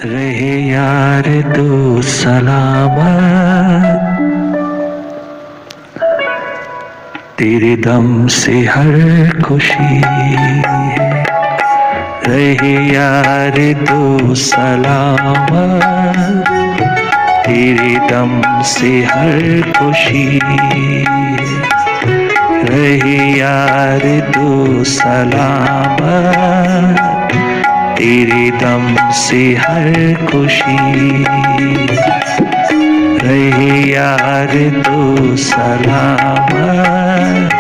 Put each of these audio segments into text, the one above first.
रहे यार तू सलामत, तेरे दम से हर खुशी है। रहे यार तू सलामत, तेरे दम से हर खुशी है। रहे यार तू सलामत, तेरे दम से हर खुशी। रहे यार तू सलामत,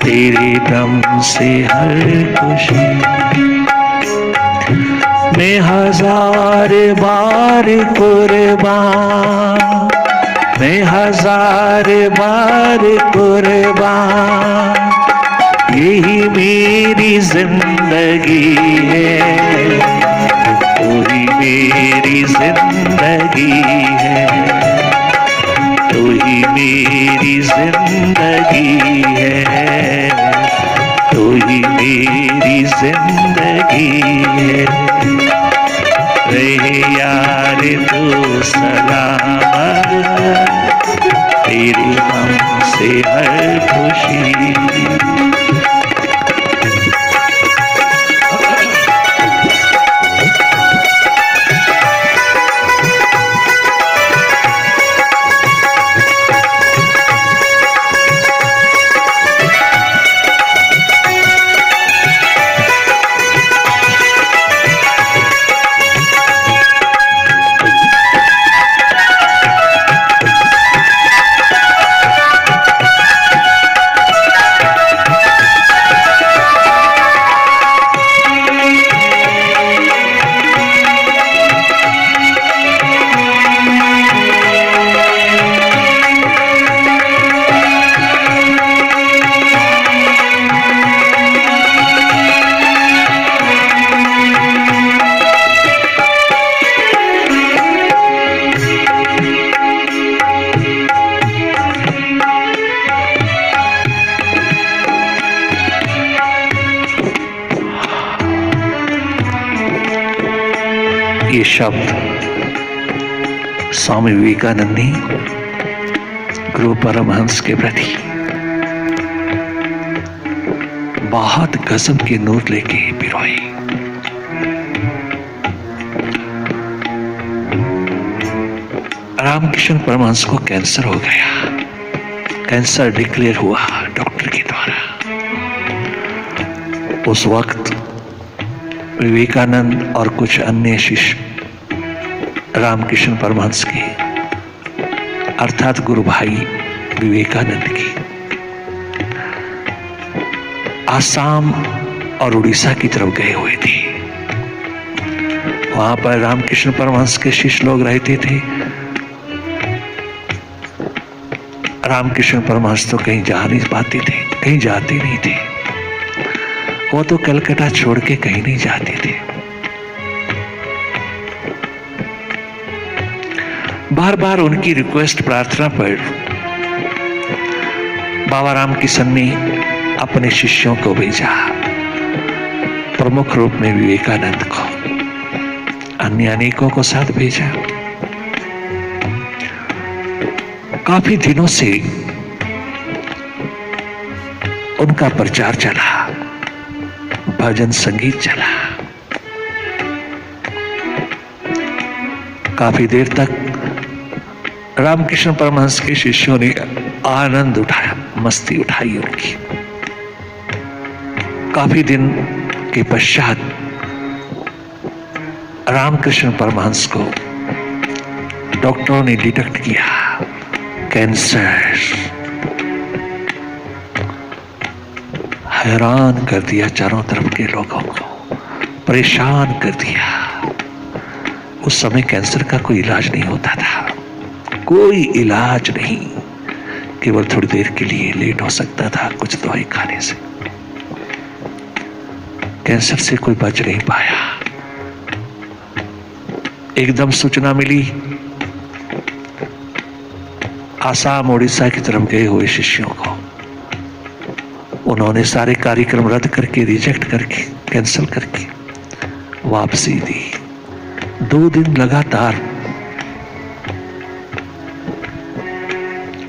तेरे दम से हर खुशी। मैं हजार बार कुर्बान, मैं हजार बार कुर्बान, यही मेरी जिंदगी है। तू ही मेरी जिंदगी है, तू ही मेरी जिंदगी है, तू ही मेरी जिंदगी है। रहे यार तू सलामत, तेरे दम से हर खुशी। ये शब्द स्वामी विवेकानंद ने गुरु परमहंस के प्रति बहुत गजब के नूर लेके पिरोए। रामकृष्ण परमहंस को कैंसर हो गया, कैंसर डिक्लेयर हुआ डॉक्टर के द्वारा। उस वक्त विवेकानंद और कुछ अन्य शिष्य रामकृष्ण परमहंस के अर्थात गुरु भाई विवेकानंद की आसाम और उड़ीसा की तरफ गए हुए थे। वहां पर रामकृष्ण परमहंस के शिष्य लोग रहते थे। रामकृष्ण परमहंस तो कहीं जा नहीं पाते थे, कहीं जाते नहीं थे। वो तो कलकत्ता छोड़ के कहीं नहीं जाते थे। बार बार उनकी रिक्वेस्ट प्रार्थना पर बाबा रामकिशन ने अपने शिष्यों को भेजा, प्रमुख रूप में विवेकानंद को, अन्य अनेकों को साथ भेजा। काफी दिनों से उनका प्रचार चला, भजन संगीत चला। काफी देर तक रामकृष्ण परमहंस के शिष्यों ने आनंद उठाया, मस्ती उठाई उनकी। काफी दिन के पश्चात रामकृष्ण परमहंस को डॉक्टरों ने डिटेक्ट किया कैंसर। हैरान कर दिया चारों तरफ के लोगों को, परेशान कर दिया। उस समय कैंसर का कोई इलाज नहीं होता था, कोई इलाज नहीं, केवल थोड़ी देर के लिए लेट हो सकता था कुछ दवाई खाने से। कैंसर से कोई बच नहीं पाया। एकदम सूचना मिली, आसाम उड़ीसा की तरफ गए हुए शिष्यों को उन्होंने सारे कार्यक्रम रद्द करके, रिजेक्ट करके, कैंसिल करके वापसी दी। 2 दिन लगातार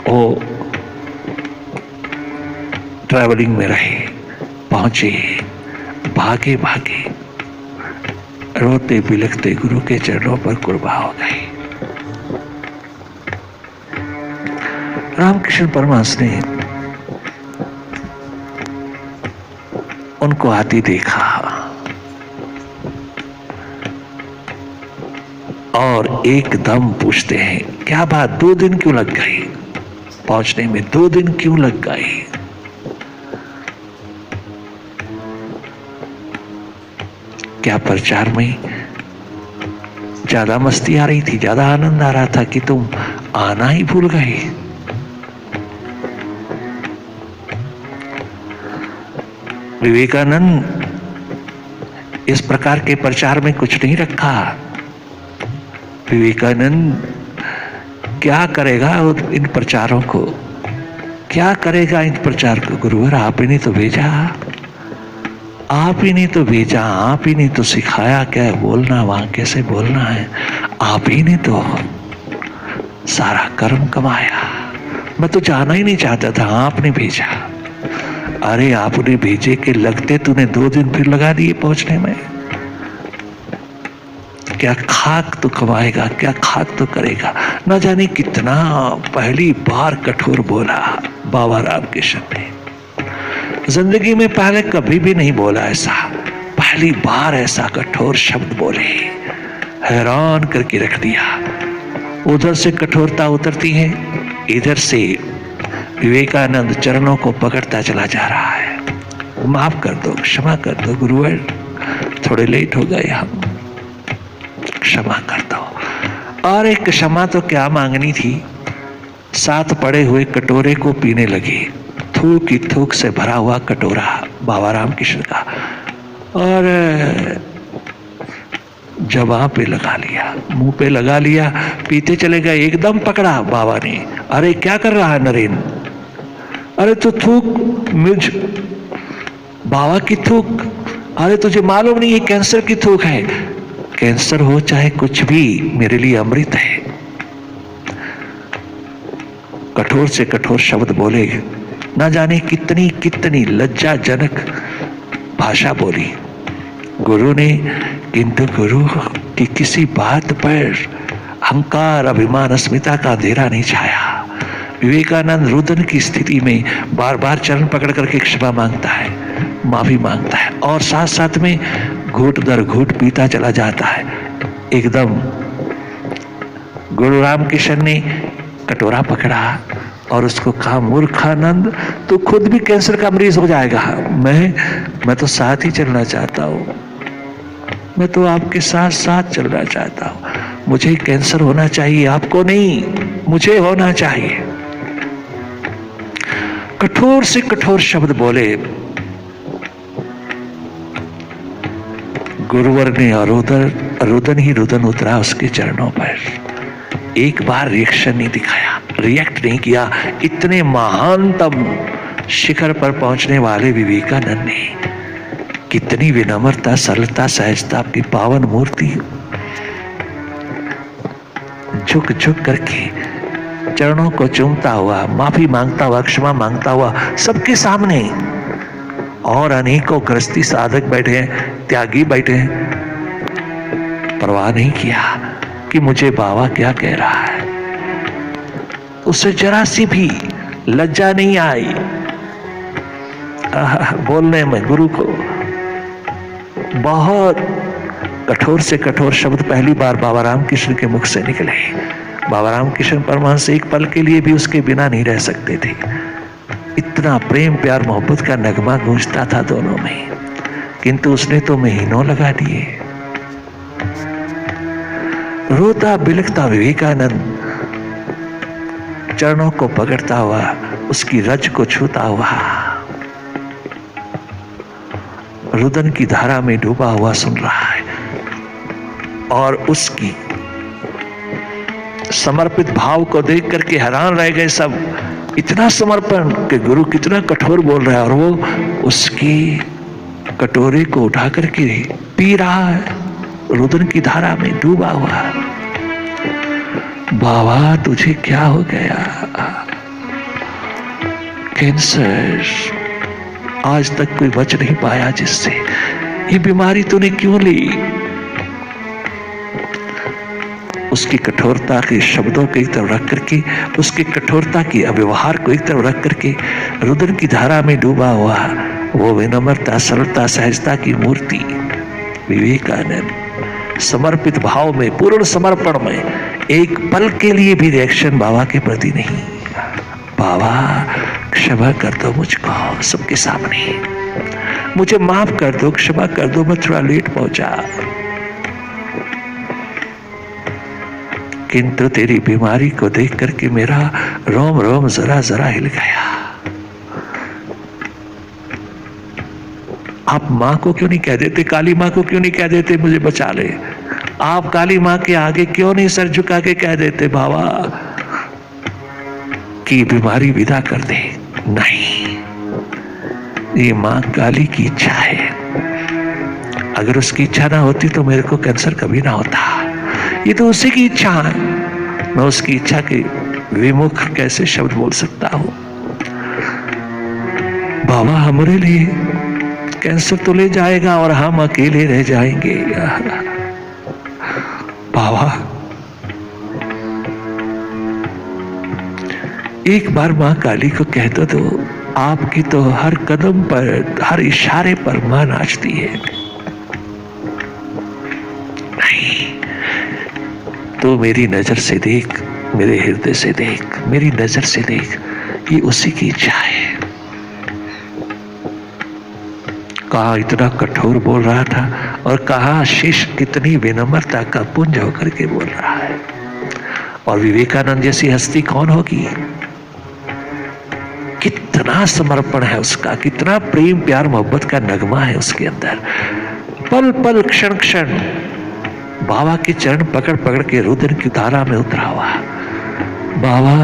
वो ट्रैवलिंग में रहे, पहुंचे, भागे भागे, रोते बिलखते गुरु के चरणों पर कुर्बा हो गए। रामकृष्ण परमहंस ने उनको आते देखा और एकदम पूछते हैं, क्या बात, 2 दिन क्यों लग गए पहुंचने में, 2 दिन क्यों लग गए? क्या प्रचार में ज्यादा मस्ती आ रही थी, ज्यादा आनंद आ रहा था कि तुम आना ही भूल गए? विवेकानंद इस प्रकार के प्रचार में कुछ नहीं रखा। विवेकानंद क्या करेगा इन प्रचारों को, क्या करेगा इन प्रचार को? गुरुवर आप ही ने तो भेजा, आप ही ने तो भेजा, आप ही ने तो सिखाया क्या है बोलना, वहां कैसे बोलना है, आप ही ने तो सारा कर्म कमाया। मैं तो जाना ही नहीं चाहता था, आपने भेजा। अरे आपने भेजे के लगते तूने 2 दिन फिर लगा दिए पहुंचने में। क्या खाक तो कमाएगा, क्या खाक तो करेगा। न जाने कितना पहली बार कठोर बोला बाबा रामकृष्ण ने। जिंदगी में पहले कभी भी नहीं बोला ऐसा, पहली बार ऐसा कठोर शब्द बोले, हैरान करके रख दिया। उधर से कठोरता उतरती है, इधर से विवेकानंद चरणों को पकड़ता चला जा रहा है। माफ कर दो, क्षमा कर दो गुरुवर, थोड़े लेट हो गए हम, क्षमा कर दो। और एक क्षमा तो क्या मांगनी थी, साथ पड़े हुए कटोरे को पीने लगे, थूक की थूक से भरा हुआ कटोरा बाबा रामकृष्ण का, और जबां पे लगा लिया, मुंह पे लगा लिया, पीते चले गए। एकदम पकड़ा बाबा ने, अरे क्या कर रहा है नरेंद्र, अरे तो थूक मिर्च, बाबा की थूक, अरे तुझे मालूम नहीं ये कैंसर की थूक है। कैंसर हो चाहे कुछ भी, मेरे लिए अमृत है। कठोर से कठोर शब्द बोले, ना जाने कितनी कितनी लज्जाजनक भाषा बोली गुरु ने, किंतु गुरु की किसी बात पर अहंकार, अभिमान, अस्मिता का अंधेरा नहीं छाया। विवेकानंद रुदन की स्थिति में बार बार चरण पकड़ करके क्षमा मांगता है, माफी मांगता है, और साथ साथ में घूट दर घूट पीता चला जाता है। एकदम गुरु रामकृष्ण ने कटोरा पकड़ा और उसको कहा, मूर्खानंद तू खुद भी कैंसर का मरीज हो जाएगा, मैं तो साथ ही चलना चाहता हूं, मैं तो आपके साथ साथ चलना चाहता हूं। मुझे कैंसर होना चाहिए, आपको नहीं, मुझे होना चाहिए। कठोर से कठोर शब्द बोले गुरुवर ने, और रुदन ही रुदन उतरा उसके चरणों पर। एक बार रिएक्शन नहीं दिखाया, रिएक्ट नहीं किया। इतने महानतम शिखर पर पहुंचने वाले विवेकानंद ने कितनी विनम्रता, सरलता, सहजता की पावन मूर्ति, झुक झुक करके चरणों को चूमता हुआ, माफी मांगता हुआ, क्षमा मांगता हुआ सबके सामने। और अनेकों गृहस्थी साधक बैठे हैं, त्यागी बैठे हैं, परवाह नहीं किया कि मुझे बाबा क्या कह रहा है। उससे जरा सी भी लज्जा नहीं आई बोलने में गुरु को। बहुत कठोर से कठोर शब्द पहली बार बाबा रामकृष्ण के मुख से निकले। बाबा रामकृष्ण परमहंस एक पल के लिए भी उसके बिना नहीं रह सकते थे। इतना प्रेम, प्यार, मोहब्बत का नगमा गूंजता था दोनों में, किंतु उसने तो महीनों लगा दिए। रोता बिलखता विवेकानंद चरणों को पकड़ता हुआ, उसकी रज को छूता हुआ, रुदन की धारा में डूबा हुआ सुन रहा है। और उसकी समर्पित भाव को देख करके हैरान रह गए सब। इतना समर्पण कि गुरु कितना कठोर बोल रहा है, और वो उसकी कटोरे को उठा करके पी रहा है, रुदन की धारा में डूबा हुआ। बाबा तुझे क्या हो गया? कैंसर, आज तक कोई बच नहीं पाया जिससे। ये बीमारी तूने क्यों ली? उसकी कठोरता के शब्दों को एक तरफ रख करके, उसकी कठोरता की व्यवहार को एक तरफ रख करके, रुदन की धारा में डूबा हुआ वो विनम्रता, सरलता, सहजता की मूर्ति विवेकानंद, समर्पित भाव में, पूर्ण समर्पण में, एक पल के लिए भी रिएक्शन बाबा के प्रति नहीं। बाबा क्षमा कर दो मुझको सबके सामने, मुझे माफ कर दो, क्षमा कर दो, मैं थोड़ा लेट पहुंचा, किंतु तेरी बीमारी को देख करके मेरा रोम रोम जरा जरा हिल गया। आप मां को क्यों नहीं कह देते, काली मां को क्यों नहीं कह देते मुझे बचा ले? आप काली मां के आगे क्यों नहीं सर झुका के कह देते बाबा कि बीमारी विदा कर दे? नहीं, ये मां काली की इच्छा है। अगर उसकी इच्छा ना होती तो मेरे को कैंसर कभी ना होता। ये तो उसी की इच्छा है, मैं उसकी इच्छा के विमुख कैसे शब्द बोल सकता हूं? बाबा हमारे लिए कैंसर तो ले जाएगा और हम अकेले रह जाएंगे। बाबा एक बार मां काली को कह दो, आपकी तो हर कदम पर, हर इशारे पर मां नाचती है। तो मेरी नजर से देख, मेरे हृदय से देख, मेरी नजर से देख, ये उसी की इच्छा है। कहा इतना कठोर बोल रहा था और कहा शेष कितनी विनम्रता का पुंज होकर के बोल रहा है। और विवेकानंद जैसी हस्ती कौन होगी? कितना समर्पण है उसका, कितना प्रेम प्यार मोहब्बत का नगमा है उसके अंदर। पल पल क्षण क्षण बाबा के चरण पकड़ पकड़ के रुदन की धारा में उतरा हुआ। बाबा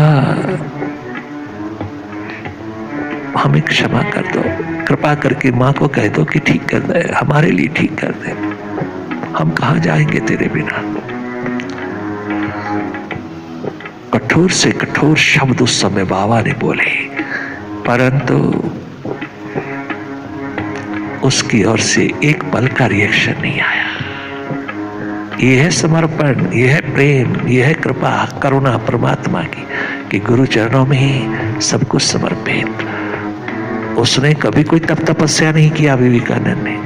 हमें क्षमा कर दो, कृपा करके मां को कह दो कि ठीक कर दे, हमारे लिए ठीक कर दे, हम कहां जाएंगे तेरे बिना। कठोर से कठोर शब्द उस समय बाबा ने बोले, परंतु उसकी ओर से एक पल का रिएक्शन नहीं आया। यह है समर्पण, यह है प्रेम, यह है कृपा, करुणा परमात्मा की कि गुरु चरणों में ही सब कुछ समर्पित। उसने कभी कोई तपस्या नहीं किया, विवेकानंद ने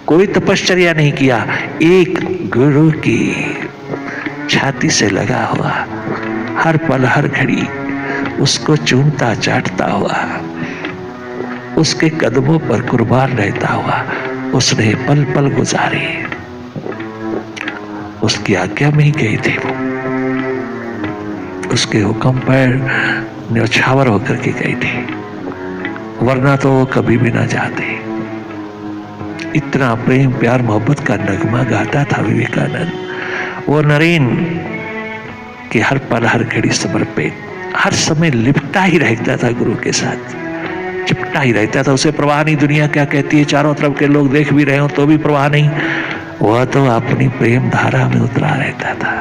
कोई तपश्चर्या नहीं किया। एक गुरु की छाती से लगा हुआ, हर पल हर घड़ी उसको चूमता चाटता हुआ, उसके कदमों पर कुर्बान रहता हुआ उसने पल पल गुजारे। उसकी आज्ञा में ही गए थे वो, उसके हुक्म पर न्यौछावर होकर के गए थे, वरना तो वो कभी भी ना जाते। इतना प्रेम प्यार मोहब्बत का नगमा गाता था विवेकानंद। वो नरेन के हर पल हर घड़ी समर्पित, हर समय लिपटा ही रहता था गुरु के साथ, चिपटा ही रहता था। उसे परवाह नहीं दुनिया क्या कहती है, चारों तरफ के लोग देख भी रहे हो तो भी परवाह नहीं। वह तो अपनी प्रेम धारा में उतरा रहता था।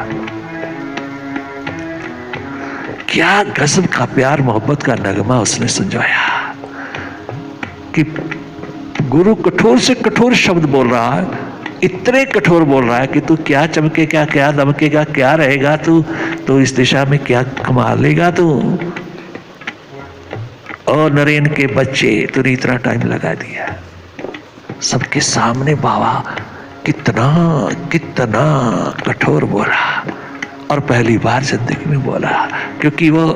क्या गजब का प्यार मोहब्बत का नगमा उसने संजोया कि गुरु कठोर से कठोर शब्द बोल रहा है, इतने कठोर बोल रहा है कि तू क्या चमकेगा, क्या दमकेगा, क्या रहेगा तू इस दिशा में क्या कमा लेगा तू। और नरेन के बच्चे तूने इतना टाइम लगा दिया सबके सामने। बाबा कितना कितना कठोर बोला, और पहली बार जिंदगी में बोला, क्योंकि वो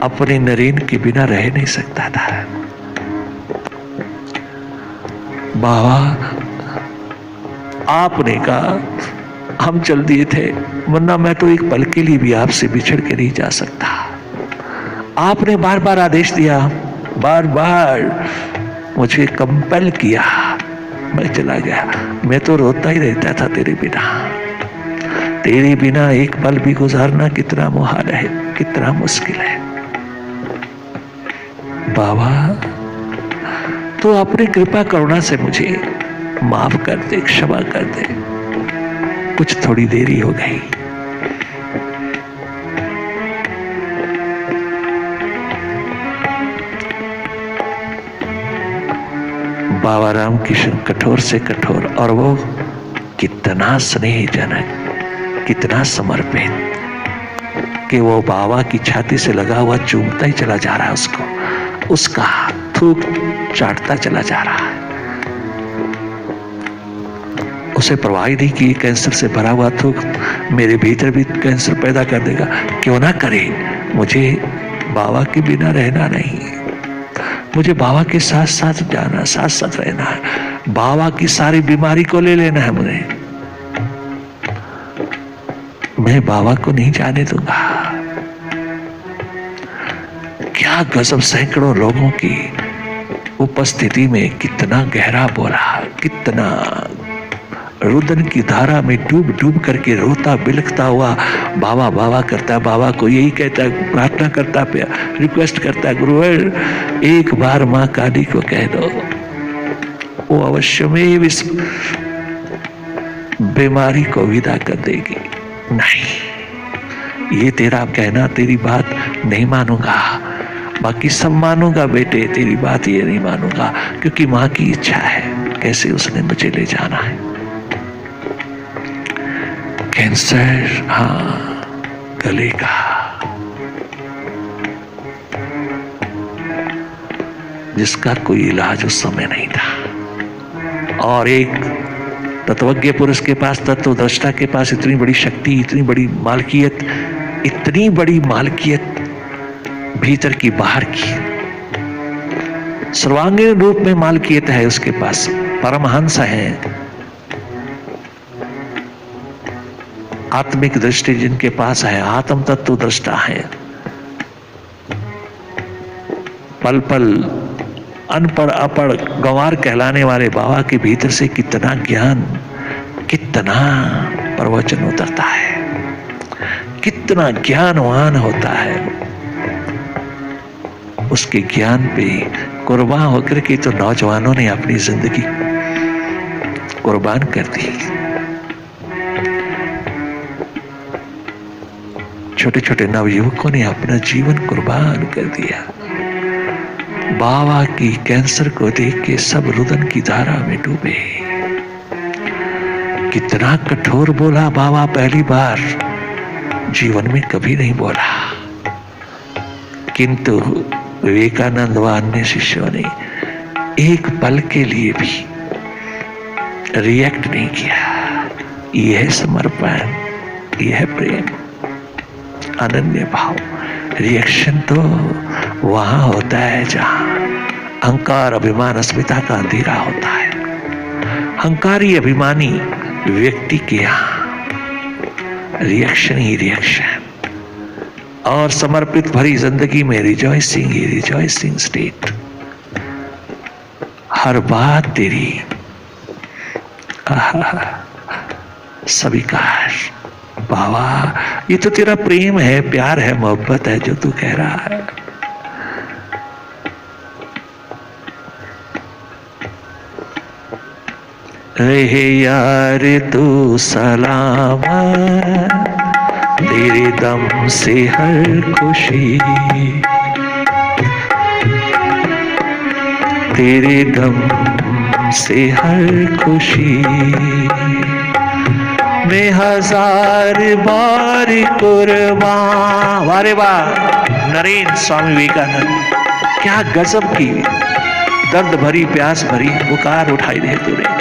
अपने नरेन के बिना रह नहीं सकता था। बाबा आपने कहा हम चल दिए थे, वरना मैं तो एक पल के लिए भी आपसे बिछड़ के नहीं जा सकता। आपने बार बार आदेश दिया, बार बार मुझे कंपेल किया, मैं चला गया। मैं तो रोता ही रहता था तेरे बिना। तेरे बिना एक पल भी गुजारना कितना मुहाल है, कितना मुश्किल है। बाबा तो अपनी कृपा करुणा से मुझे माफ कर दे, क्षमा कर दे। कुछ थोड़ी देरी हो गई। बाबा रामकृष्ण कठोर से कठोर, और वो कितना स्नेहजनक, कितना समर्पित कि वो बाबा की छाती से लगा हुआ चूमता ही चला जा रहा है, उसको, उसका थूक चाटता चला जा रहा है। उसे परवाह नहीं कि कैंसर से भरा हुआ थूक मेरे भीतर भी कैंसर पैदा कर देगा। क्यों ना करे, मुझे बाबा के बिना रहना नहीं, मुझे बाबा के साथ साथ जाना, साथ साथ रहना है, बाबा की सारी बीमारी को ले लेना है मुझे, मैं बाबा को नहीं जाने दूंगा। क्या गजब, सैकड़ों लोगों की उपस्थिति में कितना गहरा बोला, कितना रुदन की धारा में डूब डूब करके रोता बिलखता हुआ बाबा बाबा करता, बाबा को यही कहता, प्रार्थना करता, रिक्वेस्ट करता, गुरुवर एक बार मां काली को कह दो, वो अवश्य में इस बीमारी को विदा कर देगी। नहीं, ये तेरा कहना, तेरी बात नहीं मानूंगा, बाकी सब मानूंगा बेटे, तेरी बात ये नहीं मानूंगा, क्योंकि मां की इच्छा है, कैसे उसने मुझे ले जाना है। कैंसर, हाँ, गले का, जिसका कोई इलाज उस समय नहीं था, और एक तत्वज्ञ पुरुष के पास, तत्वदृष्टा के पास इतनी बड़ी शक्ति, इतनी बड़ी मालकियत, इतनी बड़ी मालकियत भीतर की बाहर की, सर्वांगीण रूप में मालकियत है उसके पास, परमहंस है, आत्मिक दृष्टि जिनके पास है, आत्म तत्व दृष्टा है, पल पल अनपढ़ अपढ़ गंवार कहलाने वाले बाबा के भीतर से कितना ज्ञान, कितना प्रवचन उतरता है, कितना ज्ञानवान होता है। उसके ज्ञान पे कुर्बान होकर के तो नौजवानों ने अपनी जिंदगी कुर्बान कर दी, छोटे छोटे नवयुवकों ने अपना जीवन कुर्बान कर दिया। बाबा की कैंसर को देख के सब रुदन की धारा में डूबे। कितना कठोर बोला बाबा, पहली बार जीवन में कभी नहीं बोला, किंतु विवेकानंद व अन्य शिष्यों ने एक पल के लिए भी रिएक्ट नहीं किया। यह समर्पण, यह प्रेम, अनन्य भाव। रिएक्शन तो वहां होता है जहां अहंकार, अभिमान, अस्मिता का अंधेरा होता है। अहंकारी अभिमानी व्यक्ति के यहां रिएक्शन ही रिएक्शन, और समर्पित भरी जिंदगी में रिजॉइसिंग ही रिजॉइसिंग स्टेट। हर बात तेरी स्वीकार। बाबा, ये तो तेरा प्रेम है, प्यार है, मोहब्बत है जो तू कह रहा है। रहे यार तू सलामत, तेरे दम से हर खुशी, तेरे दम से हर खुशी में हजार बार कुर्बान। वारे वाह, नरेंद्र स्वामी विवेकानंद, क्या गजब की दर्द भरी, प्यास भरी पुकार उठाई दे तूने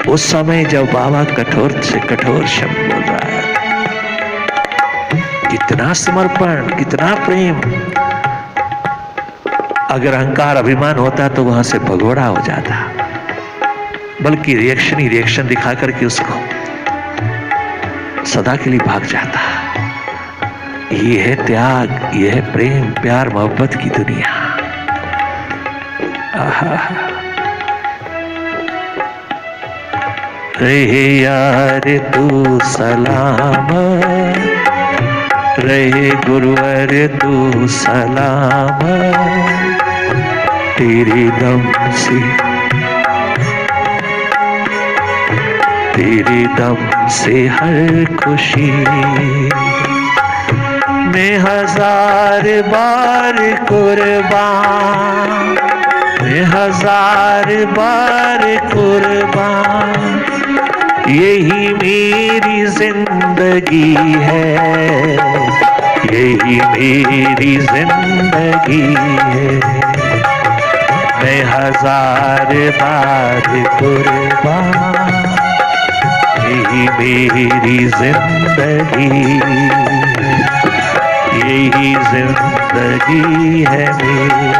उस समय जब बाबा कठोर से कठोर शब्द बोल रहा है। कितना समर्पण, कितना प्रेम। अगर अहंकार अभिमान होता तो वहां से भगोड़ा हो जाता, बल्कि रिएक्शन ही रिएक्शन दिखा करके उसको सदा के लिए भाग जाता। ये है त्याग, ये है प्रेम, प्यार, मोहब्बत की दुनिया। रहे यार तू सलामत, रहे गुरुवर तू सलामत, तेरे दम से तेरे दम से हर खुशी मैं हजार बार कुर्बान, मैं हजार बार कुर्बान। यही मेरी जिंदगी है, यही मेरी जिंदगी है। मैं हजार बार कुर्बान, यही मेरी जिंदगी, यही जिंदगी है मेरी।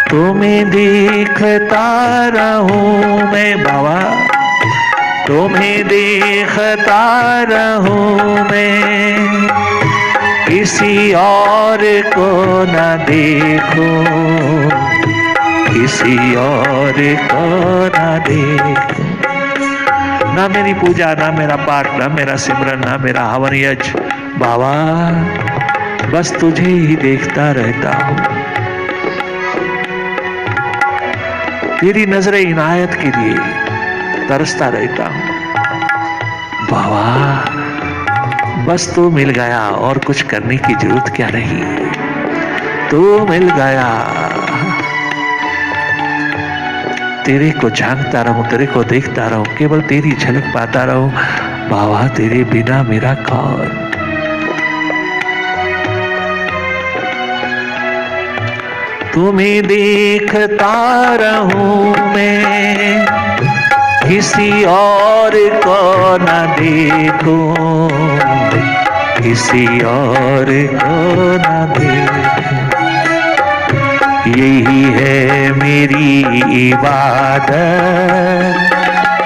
तुम्हें देखता रहूं मैं बाबा, तुम्हें देखता रहूं मैं, किसी और को न देखूं, किसी और को न देखूं। ना मेरी पूजा, ना मेरा पाठ, ना मेरा सिमरन, ना मेरा हवन यज्ञ बाबा, बस तुझे ही देखता रहता हूं। तेरी नजर इनायत के लिए तरसता रहता हूं बाबा। बस तू मिल गया और कुछ करने की जरूरत क्या रही, तू मिल गया। तेरे को झांकता रहूं, तेरे को देखता रहूं, केवल तेरी झलक पाता रहूं बाबा। तेरे बिना मेरा कौन। तुम्हें देखता रहूं मैं, किसी और को न देखूं, किसी और को न देखूं। यही है मेरी इबादत,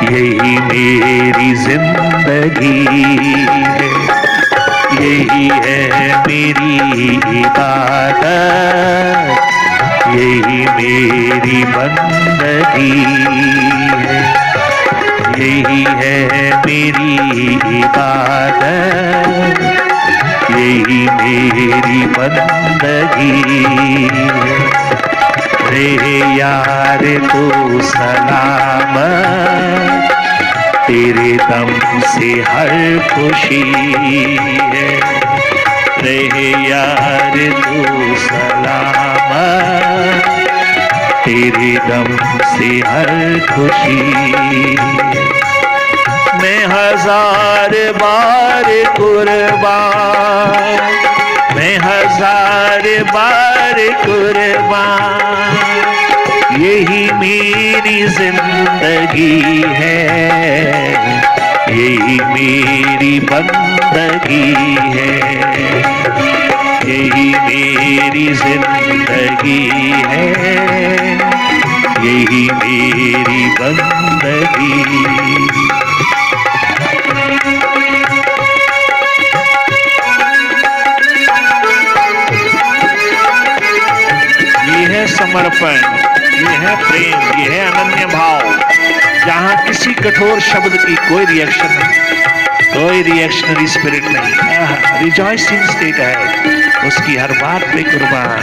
यही मेरी जिंदगी है, यही है मेरी इबादत, यही मेरी बंदगी है, यही है मेरी इबादत, यही मेरी बंदगी है। रे यार तू सलामत, तेरे दम से हर खुशी है। रे यार तू सलामत, तेरे दम से हर खुशी। मैं हजार बार कुर्बान, मैं हजार बार कुर्बान। यही मेरी जिंदगी है, यही मेरी बंदगी है, यही मेरी जिंदगी है, यही मेरी बंदगी। ये है समर्पण, ये है प्रेम, ये है अनन्य भाव, जहां किसी कठोर शब्द की कोई रिएक्शन नहीं, कोई रिएक्शनरी स्पिरिट नहीं। रिजॉइसिंग स्टेट है उसकी, हर बात पे कुर्बान,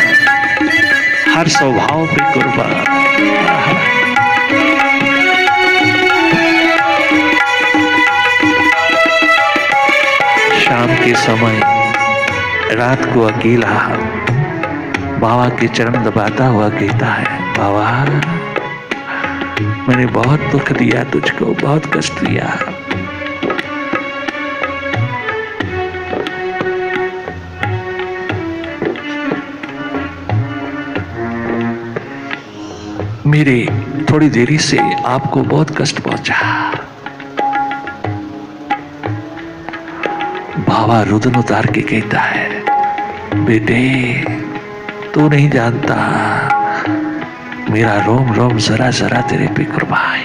हर स्वभाव पे कुर्बान। शाम के समय रात को अकेला बाबा के चरण दबाता हुआ कहता है, बाबा मैंने बहुत दुख दिया तुझको, बहुत कष्ट दिया। मेरे थोड़ी देरी से आपको बहुत कष्ट पहुंचा। बाबा रुदन उतार के कहता है, बेटे तू नहीं जानता, मेरा रोम रोम जरा जरा तेरे पे कुर्बान है।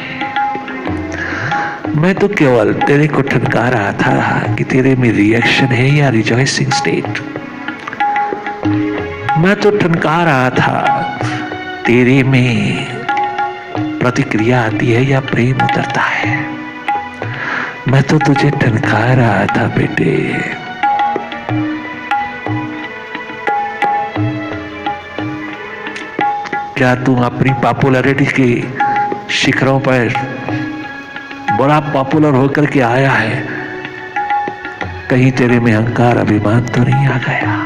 मैं तो केवल तेरे को ठनका रहा था कि तेरे में रिएक्शन है या रिजॉइसिंग स्टेट। मैं तो ठनका रहा था तेरे में प्रतिक्रिया आती है या प्रेम उतरता है। मैं तो तुझे ठनका रहा था बेटे। क्या तू अपनी पॉपुलैरिटी के शिखरों पर बड़ा पॉपुलर होकर के आया है? कहीं तेरे में अहंकार अभिमान तो नहीं आ गया?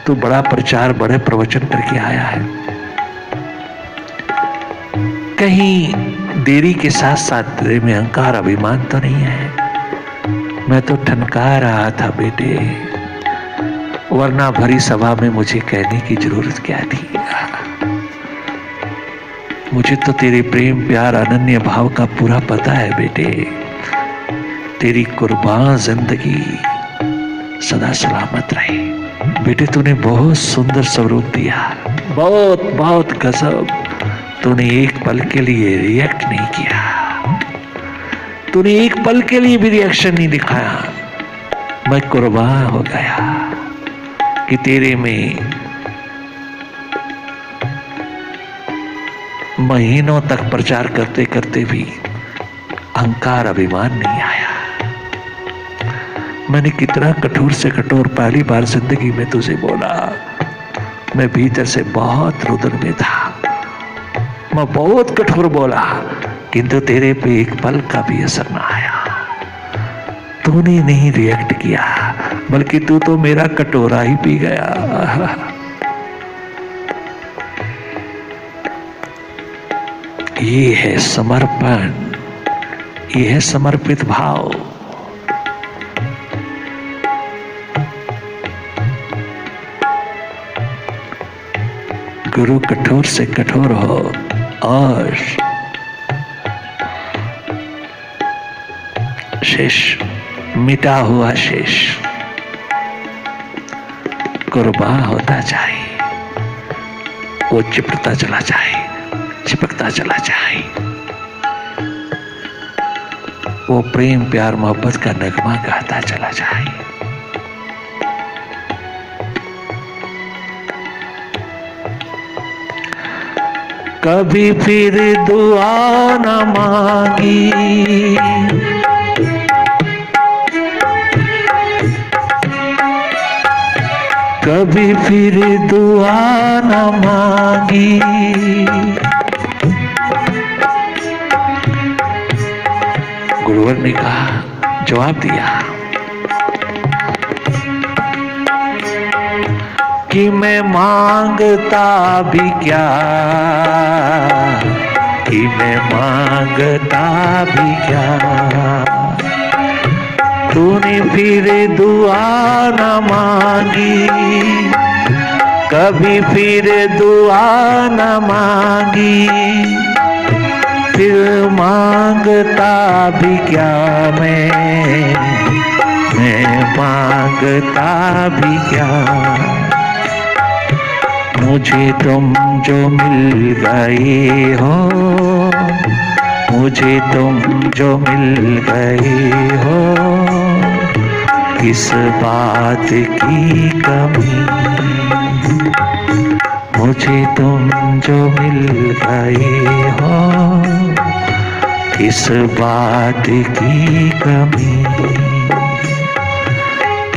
तू बड़ा प्रचार बड़े प्रवचन करके आया है, कहीं देरी के साथ साथ तेरे में अहंकार अभिमान तो नहीं है? मैं तो ठनका रहा था बेटे, वरना भरी सभा में मुझे कहने की जरूरत क्या थी। मुझे तो तेरे प्रेम प्यार अनन्य भाव का पूरा पता है बेटे। तेरी कुर्बान जिंदगी सदा सलामत रहे बेटे। तूने बहुत सुंदर स्वरूप दिया, बहुत बहुत गजब। तूने एक पल के लिए रिएक्ट नहीं किया, तूने एक पल के लिए भी रिएक्शन नहीं दिखाया। मैं कुर्बान हो गया कि तेरे में महीनों तक प्रचार करते करते भी अहंकार अभिमान नहीं आया। मैंने कितना कठोर से कठोर पहली बार जिंदगी में तुझे बोला। मैं भीतर से बहुत रुदन में था, मैं बहुत कठोर बोला, किंतु तेरे पे एक पल का भी असर ना आया। तूने नहीं रिएक्ट किया, बल्कि तू तो मेरा कटोरा ही पी गया। ये है समर्पण, ये है समर्पित भाव। गुरु कठोर से कठोर हो और शेष मिटा हुआ शेष कुर्बान होता जाए, वो चिपटता चला जाए, चिपकता चला जाए। वो प्रेम प्यार मोहब्बत का नगमा गाता चला जाए। कभी फिर दुआ न मांगी, कभी फिर दुआ न मांगी। गुरुवर ने कहा, जवाब दिया कि मैं मांगता भी क्या, कि मैं मांगता भी क्या। तूने फिर दुआ न मांगी, कभी फिर दुआ न मांगी। फिर मांगता भी क्या मैं मांगता भी क्या। मुझे तुम जो मिल गए हो, मुझे तुम जो मिल गए हो, किस बात की कमी। मुझे तुम जो मिल गए हो, किस बात की कमी,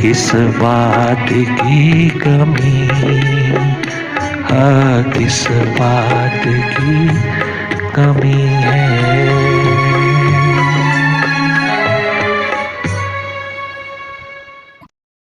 किस बात की कमी। हाँ, किस बात की कमी है।